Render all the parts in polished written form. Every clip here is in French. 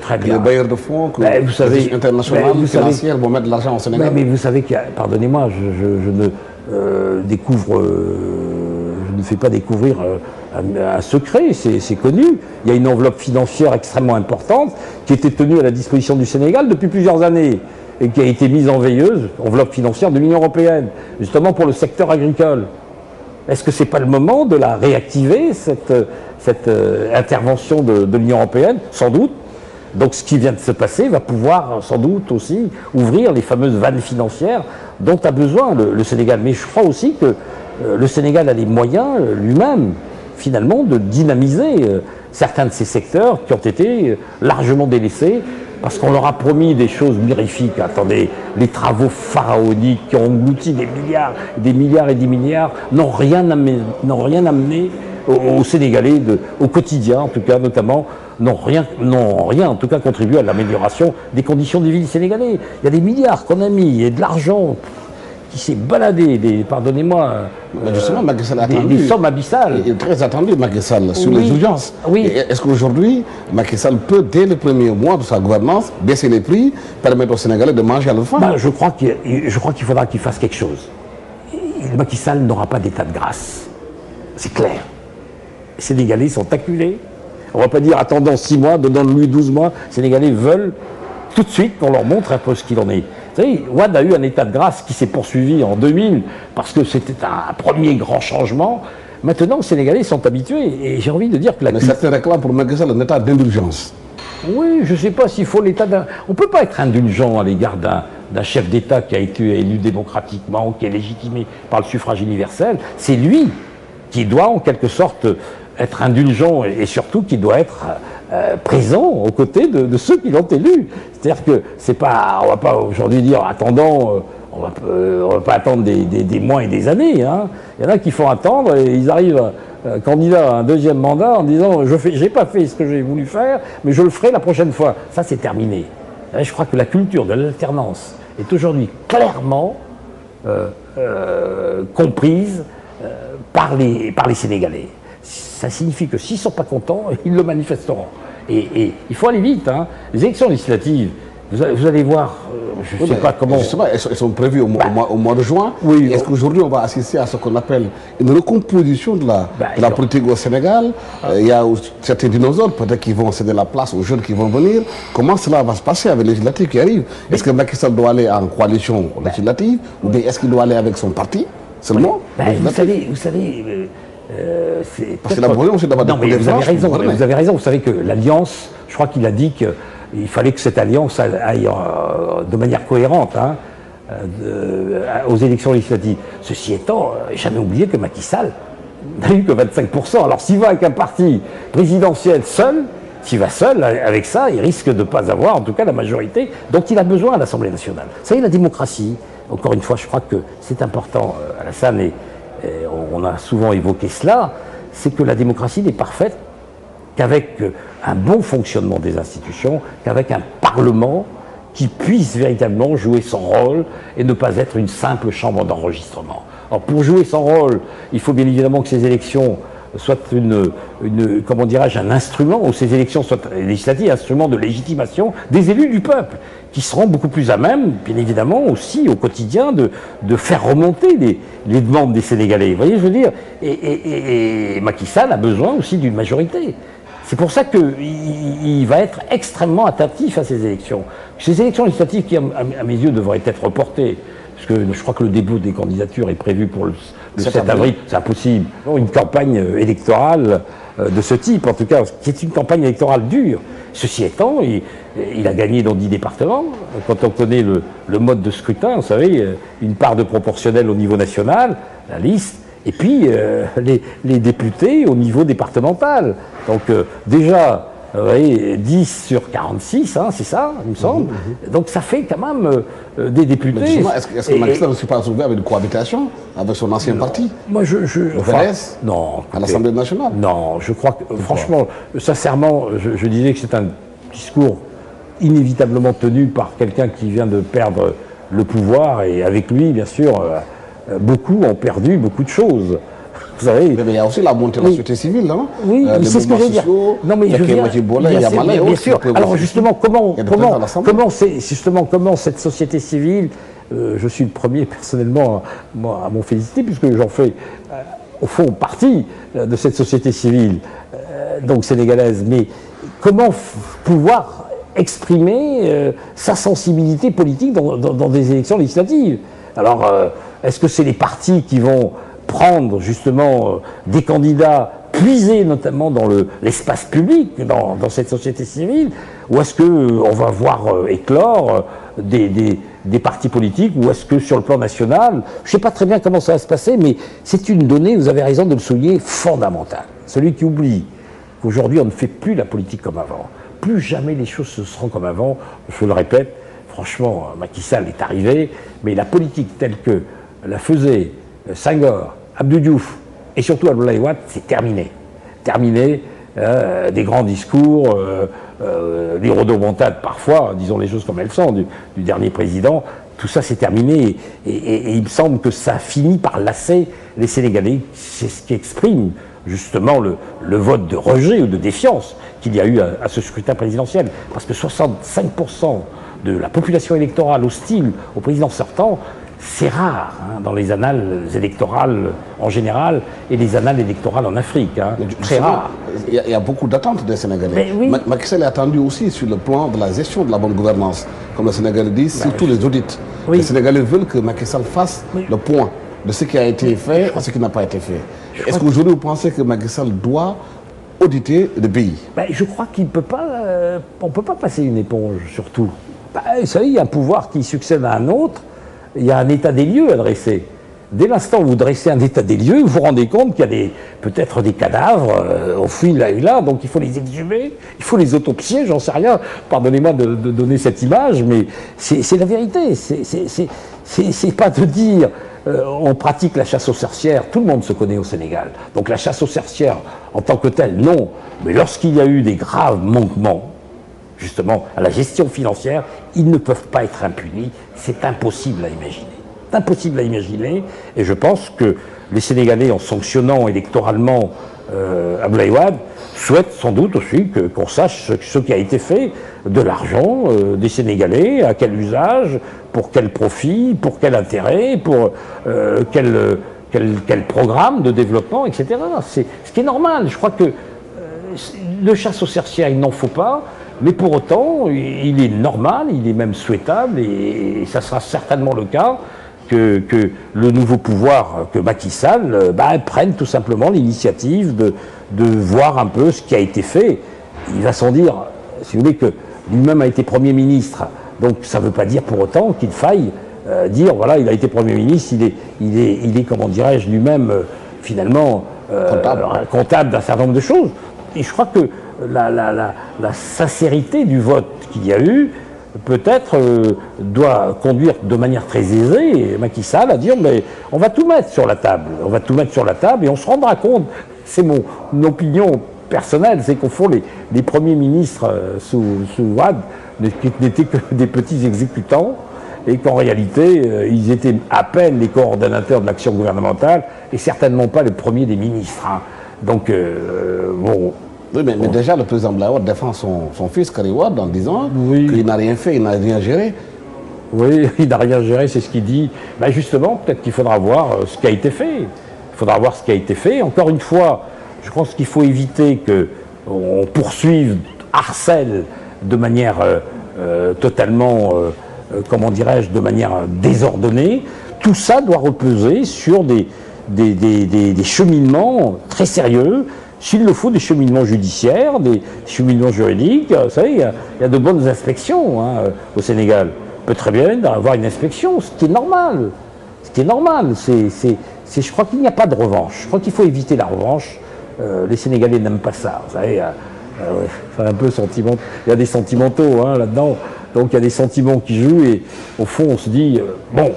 Très bien. Les bailleurs de fonds, que vous savez, les internationales, financières vont mettre de l'argent au Sénégal. Mais vous savez qu'il y a, pardonnez-moi, je ne découvre, je ne fais pas découvrir un secret, c'est connu. Il y a une enveloppe financière extrêmement importante qui était tenue à la disposition du Sénégal depuis plusieurs années et qui a été mise en veilleuse, enveloppe financière de l'Union européenne, justement pour le secteur agricole. Est-ce que ce n'est pas le moment de la réactiver, cette intervention de l'Union européenne? Sans doute. Donc ce qui vient de se passer va pouvoir sans doute aussi ouvrir les fameuses vannes financières dont a besoin le Sénégal. Mais je crois aussi que le Sénégal a les moyens lui-même, finalement, de dynamiser certains de ces secteurs qui ont été largement délaissés parce qu'on leur a promis des choses mirifiques. Attendez, les travaux pharaoniques qui ont englouti des milliards et des milliards n'ont rien amené aux Sénégalais, au quotidien en tout cas, notamment, n'ont rien en tout cas contribué à l'amélioration des conditions de vie des Sénégalais. Il y a des milliards qu'on a mis et de l'argent qui s'est baladé, pardonnez-moi, justement, Macky Sall a attendu, des sommes abyssales. Il est très attendu, Macky Sall, sur les urgences. Oui. Est-ce qu'aujourd'hui, Macky Sall peut, dès le premier mois de sa gouvernance, baisser les prix, permettre aux Sénégalais de manger à leur faim? Je crois qu'il faudra qu'il fasse quelque chose. Macky Sall n'aura pas d'état de grâce. C'est clair. Les Sénégalais sont acculés. On ne va pas dire attendons 6 mois, donnons-lui 12 mois. Les Sénégalais veulent tout de suite qu'on leur montre un peu ce qu'il en est. Vous savez, Wade a eu un état de grâce qui s'est poursuivi en 2000 parce que c'était un premier grand changement. Maintenant, les Sénégalais sont habitués et j'ai envie de dire que Mais certains réclament pour Macky Sall un état d'indulgence. Oui, je ne sais pas s'il faut l'état d'un... On ne peut pas être indulgent à l'égard d'un chef d'État qui a été élu démocratiquement, qui est légitimé par le suffrage universel. C'est lui qui doit en quelque sorte être indulgent et surtout qui doit être présent aux côtés de ceux qui l'ont élu. C'est-à-dire que c'est pas, on va pas aujourd'hui dire attendons, on va pas attendre des mois et des années. Hein. Il y en a qui font attendre et ils arrivent candidats à un deuxième mandat en disant j'ai pas fait ce que j'ai voulu faire, mais je le ferai la prochaine fois. Ça c'est terminé. Et je crois que la culture de l'alternance est aujourd'hui clairement comprise par les Sénégalais. Ça signifie que s'ils ne sont pas contents, ils le manifesteront. Et il faut aller vite. Hein. Les élections législatives, vous allez voir, je ne sais pas comment... Justement, elles sont prévues au mois de juin. Oui, est-ce qu'aujourd'hui, on va assister à ce qu'on appelle une recomposition de la politique au Sénégal? Il y a certains dinosaures, peut-être qui vont céder la place aux jeunes qui vont venir. Comment cela va se passer avec les législatives qui arrivent? Est-ce que Macky Sall doit aller en coalition législative ou bien est-ce qu'il doit aller avec son parti seulement? Vous savez parce que la besoin aussi d'avoir des vous avez raison. Vous savez que l'Alliance, je crois qu'il a dit qu'il fallait que cette Alliance aille de manière cohérente aux élections législatives. Ceci étant, jamais oublié que Macky Sall n'a eu que 25%. Alors s'il va avec un parti présidentiel seul, s'il va seul avec ça, il risque de ne pas avoir en tout cas la majorité dont il a besoin à l'Assemblée nationale. Vous savez, la démocratie, encore une fois, je crois que c'est important, Alassane, et on a souvent évoqué cela, c'est que la démocratie n'est parfaite qu'avec un bon fonctionnement des institutions, qu'avec un Parlement qui puisse véritablement jouer son rôle et ne pas être une simple chambre d'enregistrement. Alors pour jouer son rôle, il faut bien évidemment que ces élections soient comment dirais-je, un instrument, ou ces élections soient législatives, un instrument de légitimation des élus du peuple, qui seront beaucoup plus à même, bien évidemment, aussi au quotidien, de faire remonter les demandes des Sénégalais. Vous voyez, je veux dire, et Macky Sall a besoin aussi d'une majorité. C'est pour ça qu'il va être extrêmement attentif à ces élections. Ces élections législatives qui, à mes yeux, devraient être reportées, parce que je crois que le dépôt des candidatures est prévu pour le 7 avril, c'est impossible. Une campagne électorale de ce type, en tout cas, qui est une campagne électorale dure. Ceci étant, il a gagné dans 10 départements. Quand on connaît le mode de scrutin, vous savez, une part de proportionnel au niveau national, la liste, et puis les députés au niveau départemental. Donc déjà, vous voyez, 10 sur 46, hein, c'est ça, il me semble. Donc ça fait quand même des députés. Est-ce que Macky Sall ne s'est pas retrouvé avec une cohabitation avec son ancien parti? Moi, le VS, non. À l'Assemblée nationale? Non, je crois que, franchement, sincèrement, je disais que c'est un discours inévitablement tenu par quelqu'un qui vient de perdre le pouvoir, et avec lui, bien sûr, beaucoup ont perdu beaucoup de choses. Vous savez. Mais il y a aussi la montée de la société civile, non? Oui, c'est ce que je veux dire. Non, mais je bien sûr. Alors justement, comment cette société civile, je suis le premier personnellement à m'en féliciter, puisque j'en fais au fond partie de cette société civile, donc sénégalaise, mais comment pouvoir exprimer sa sensibilité politique dans des élections législatives? Alors, est-ce que c'est les partis qui vont prendre justement des candidats puisés notamment dans l'espace public, dans cette société civile, ou est-ce qu'on va voir éclore des partis politiques, ou est-ce que sur le plan national, je ne sais pas très bien comment ça va se passer, mais c'est une donnée, vous avez raison de le souligner, fondamentale. Celui qui oublie qu'aujourd'hui on ne fait plus la politique comme avant, plus jamais les choses se seront comme avant, je le répète, franchement, Macky Sall est arrivé, mais la politique telle que la faisait Senghor, Abdou Diouf et surtout Abdoulaye Wade, c'est terminé. Terminé, des grands discours, des rodomontades parfois, disons les choses comme elles sont, du dernier président, tout ça c'est terminé et il me semble que ça finit par lasser les Sénégalais. C'est ce qui exprime justement le vote de rejet ou de défiance qu'il y a eu à ce scrutin présidentiel. Parce que 65% de la population électorale hostile au président sortant, c'est rare dans les annales électorales en général et les annales électorales en Afrique. Très rare. Il y a beaucoup d'attentes des Sénégalais. Oui. Macky Sall est attendu aussi sur le plan de la gestion de la bonne gouvernance. Comme les Sénégalais disent, surtout les audits. Oui. Les Sénégalais veulent que Macky Sall fasse le point de ce qui a été fait et ce qui n'a pas été fait. Est-ce qu'aujourd'hui vous pensez que Macky Sall doit auditer le pays? Je crois qu'il ne peut pas, on ne peut pas passer une éponge sur tout. Vous savez, il y a un pouvoir qui succède à un autre. Il y a un état des lieux à dresser. Dès l'instant où vous dressez un état des lieux, vous vous rendez compte qu'il y a peut-être des cadavres au fil là et là, donc il faut les exhumer, il faut les autopsier, j'en sais rien. Pardonnez-moi de donner cette image, mais c'est la vérité. C'est pas de dire on pratique la chasse aux sorcières, tout le monde se connaît au Sénégal. Donc la chasse aux sorcières en tant que telle, non. Mais lorsqu'il y a eu des graves manquements, justement, à la gestion financière, ils ne peuvent pas être impunis. C'est impossible à imaginer. C'est impossible à imaginer. Et je pense que les Sénégalais, en sanctionnant électoralement Abdoulaye Wade, souhaitent sans doute aussi qu'on sache ce qui a été fait de l'argent des Sénégalais, à quel usage, pour quel profit, pour quel intérêt, pour quel programme de développement, etc. C'est ce qui est normal. Je crois que de chasse aux sorcières, il n'en faut pas. Mais pour autant, il est normal, il est même souhaitable, et ça sera certainement le cas, que le nouveau pouvoir, que Macky Sall, prenne tout simplement l'initiative de voir un peu ce qui a été fait. Il va sans dire, si vous voulez, que lui-même a été Premier ministre, donc ça ne veut pas dire pour autant qu'il faille dire, voilà, il a été Premier ministre, il est comment dirais-je, lui-même, finalement, comptable d'un certain nombre de choses. Et je crois que la sincérité du vote qu'il y a eu, peut-être, doit conduire de manière très aisée Macky Sall à dire mais on va tout mettre sur la table. On va tout mettre sur la table et on se rendra compte, c'est mon opinion personnelle, c'est qu'au fond les premiers ministres sous Wade n'étaient que des petits exécutants et qu'en réalité ils étaient à peine les coordonnateurs de l'action gouvernementale et certainement pas les premiers des ministres. Donc bon. Oui, mais déjà, le président Abdoulaye Wade défend son fils Karim Wade en disant qu'il n'a rien fait, il n'a rien géré. Oui, il n'a rien géré, c'est ce qu'il dit. Justement, peut-être qu'il faudra voir ce qui a été fait. Il faudra voir ce qui a été fait. Encore une fois, je pense qu'il faut éviter qu'on poursuive, harcèle de manière totalement, comment dirais-je, de manière désordonnée. Tout ça doit reposer sur des cheminements très sérieux. S'il le faut, des cheminements judiciaires, des cheminements juridiques. Vous savez, il y a de bonnes inspections au Sénégal. On peut très bien avoir une inspection, ce qui est normal. Ce qui est normal. Je crois qu'il n'y a pas de revanche. Je crois qu'il faut éviter la revanche. Les Sénégalais n'aiment pas ça. Vous savez, c'est un peu sentiment. Il y a des sentimentaux là-dedans. Donc il y a des sentiments qui jouent et au fond, on se dit, bon,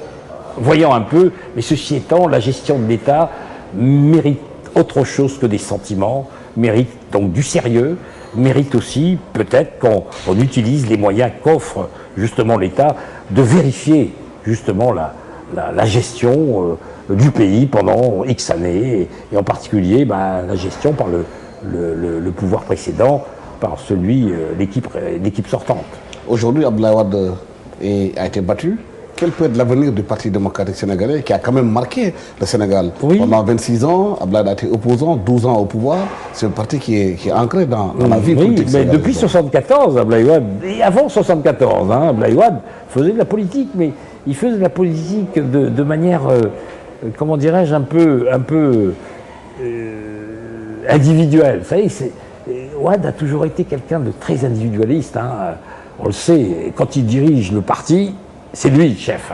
voyons un peu, mais ceci étant, la gestion de l'État mérite autre chose que des sentiments, mérite donc du sérieux, mérite aussi peut-être qu'on utilise les moyens qu'offre justement l'État de vérifier justement la gestion du pays pendant X années, et en particulier la gestion par le pouvoir précédent, par l'équipe sortante. Aujourd'hui, Abdoulaye Wade a été battu. Quel peut être l'avenir du Parti démocratique sénégalais qui a quand même marqué le Sénégal? Pendant 26 ans, Abdoulaye a été opposant, 12 ans au pouvoir. C'est un parti qui est ancré dans la vie politique sénégalaise. Depuis 1974, Abdoulaye Wade, et avant 1974, Abdoulaye Wade faisait de la politique, mais il faisait de la politique de manière, comment dirais-je, un peu individuelle. Vous savez, Wade a toujours été quelqu'un de très individualiste. On le sait, quand il dirige le parti, c'est lui le chef.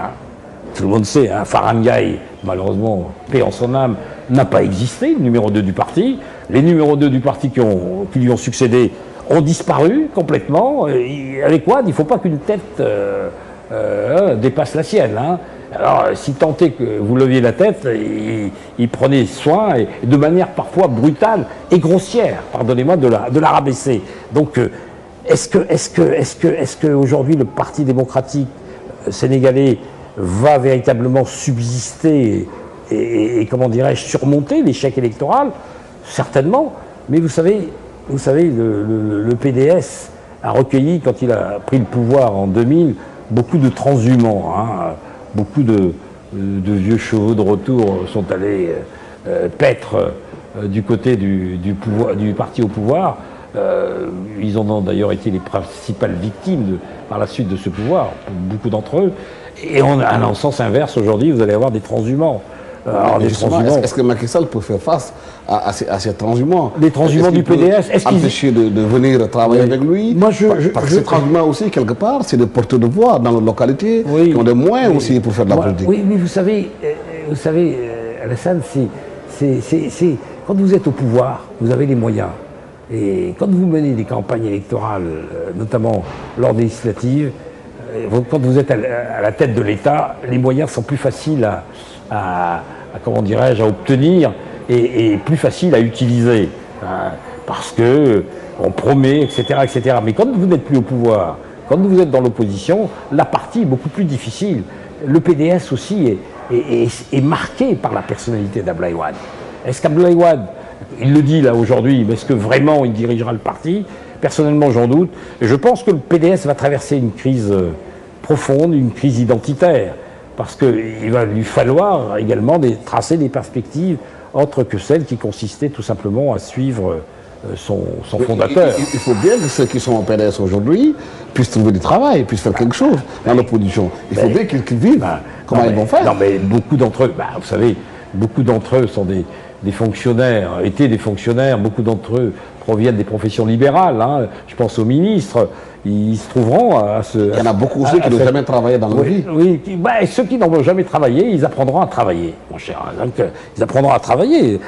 Tout le monde sait, Farangay, malheureusement, paix en son âme, n'a pas existé, le numéro 2 du parti. Les numéros 2 du parti qui lui ont succédé ont disparu complètement. Avec Wade, il ne faut pas qu'une tête dépasse la sienne. Alors, si tant est que vous leviez la tête, il prenait soin, et de manière parfois brutale et grossière, pardonnez-moi, de la rabaisser. Donc, est-ce que aujourd'hui le Parti démocratique sénégalais va véritablement subsister et comment dirais-je, surmonter l'échec électoral? Certainement. Mais vous savez, le PDS a recueilli, quand il a pris le pouvoir en 2000, beaucoup de transhumants. Beaucoup de vieux chevaux de retour sont allés paître du côté du parti au pouvoir. Ils en ont d'ailleurs été les principales victimes par la suite de ce pouvoir, beaucoup d'entre eux. Et en sens inverse, aujourd'hui, vous allez avoir des transhumants. Est-ce que Macky Sall peut faire face à ces transhumants? Les transhumants du PDS, est-ce qu'ils empêcher de venir travailler avec lui? Parce que ces transhumants aussi, quelque part, c'est des porteurs de voix dans nos localités, qui ont des moyens aussi pour faire de la politique. Oui, mais vous savez, Alassane, quand vous êtes au pouvoir, vous avez les moyens. Et quand vous menez des campagnes électorales, notamment lors des législatives, quand vous êtes à la tête de l'État, les moyens sont plus faciles à obtenir et plus faciles à utiliser. Parce que on promet, etc., etc. Mais quand vous n'êtes plus au pouvoir, quand vous êtes dans l'opposition, la partie est beaucoup plus difficile. Le PDS aussi est marqué par la personnalité d'Abdoulaye Wade. Est-ce qu'Abdoulaye Wade, il le dit là aujourd'hui, mais est-ce que vraiment il dirigera le parti? Personnellement, j'en doute. Et je pense que le PDS va traverser une crise profonde, une crise identitaire, parce qu'il va lui falloir également tracer des perspectives autres que celles qui consistaient tout simplement à suivre son fondateur. Il faut bien que ceux qui sont au PDS aujourd'hui puissent trouver du travail, puissent faire quelque chose dans l'opposition. Il faut bien qu'ils vivent. Comment ils vont faire? Non, mais beaucoup d'entre eux, vous savez, beaucoup d'entre eux sont des fonctionnaires, étaient des fonctionnaires, beaucoup d'entre eux proviennent des professions libérales. Je pense aux ministres, ils se trouveront à ce... Il y en a beaucoup aussi qui n'ont jamais travaillé dans leur vie. Oui, ceux qui n'ont jamais travaillé, ils apprendront à travailler, mon cher. Donc, ils apprendront à travailler.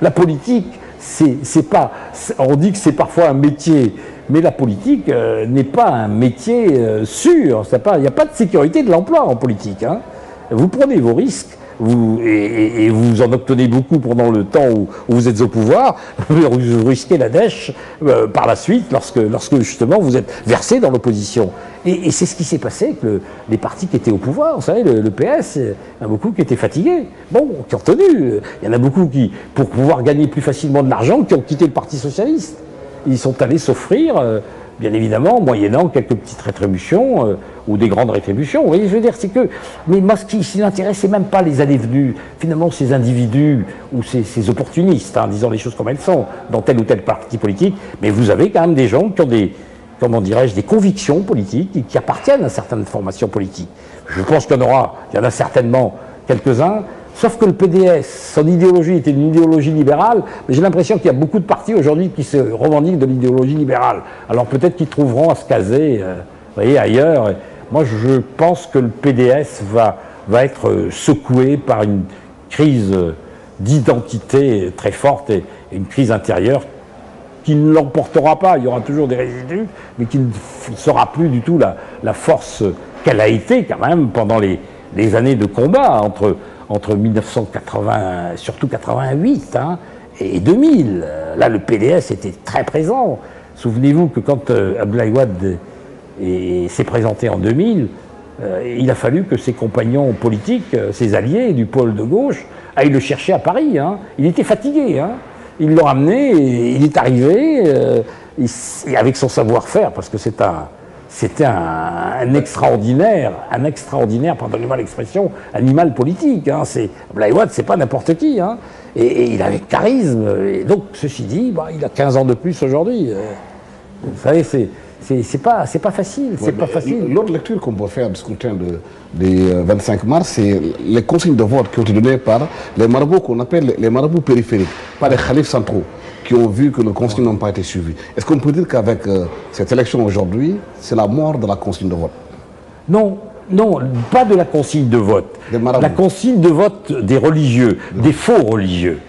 La politique, c'est pas... On dit que c'est parfois un métier, mais la politique n'est pas un métier sûr. Il n'y a pas de sécurité de l'emploi en politique. Vous prenez vos risques. Et vous en obtenez beaucoup pendant le temps où vous êtes au pouvoir, vous risquez la dèche par la suite lorsque justement vous êtes versé dans l'opposition. Et c'est ce qui s'est passé avec les partis qui étaient au pouvoir. Vous savez, le PS, il y en a beaucoup qui étaient fatigués, qui ont tenu. Il y en a beaucoup qui, pour pouvoir gagner plus facilement de l'argent, qui ont quitté le Parti socialiste. Ils sont allés s'offrir, bien évidemment, moyennant quelques petites rétributions ou des grandes rétributions. Vous voyez, je veux dire, c'est que... Mais moi, ce qui m'intéresse, c'est même pas les allées-venues. Finalement, ces individus ou ces opportunistes, disons les choses comme elles sont, dans tel ou tel parti politique, mais vous avez quand même des gens qui ont des convictions politiques et qui appartiennent à certaines formations politiques. Je pense qu'il y en a certainement quelques-uns. Sauf que le PDS, son idéologie était une idéologie libérale, mais j'ai l'impression qu'il y a beaucoup de partis aujourd'hui qui se revendiquent de l'idéologie libérale. Alors peut-être qu'ils trouveront à se caser ailleurs. Moi, je pense que le PDS va être secoué par une crise d'identité très forte et une crise intérieure qui ne l'emportera pas. Il y aura toujours des résidus, mais qui ne sera plus du tout la force qu'elle a été quand même pendant les années de combat entre 1980, surtout 88 et 2000. Là, le PDS était très présent. Souvenez-vous que quand Abdoulaye Wade s'est présenté en 2000, il a fallu que ses compagnons politiques, ses alliés du pôle de gauche, aillent le chercher à Paris. Hein. Il était fatigué. Hein. Ils l'ont ramené, et il est arrivé avec son savoir-faire, parce que c'était un extraordinaire, pardonnez-moi l'expression, animal politique. Hein. Abdoulaye Wade, c'est pas n'importe qui. Hein. Et il avait charisme. Et donc, ceci dit, il a 15 ans de plus aujourd'hui. Vous savez, c'est pas facile. C'est pas facile. L'autre lecture qu'on peut faire du scrutin du 25 mars, c'est les consignes de vote qui ont été données par les marabouts qu'on appelle les marabouts périphériques, pas les khalifs centraux, qui ont vu que les consignes n'ont pas été suivies. Est-ce qu'on peut dire qu'avec cette élection aujourd'hui, c'est la mort de la consigne de vote? Non, pas de la consigne de vote. La consigne de vote des religieux, des faux religieux.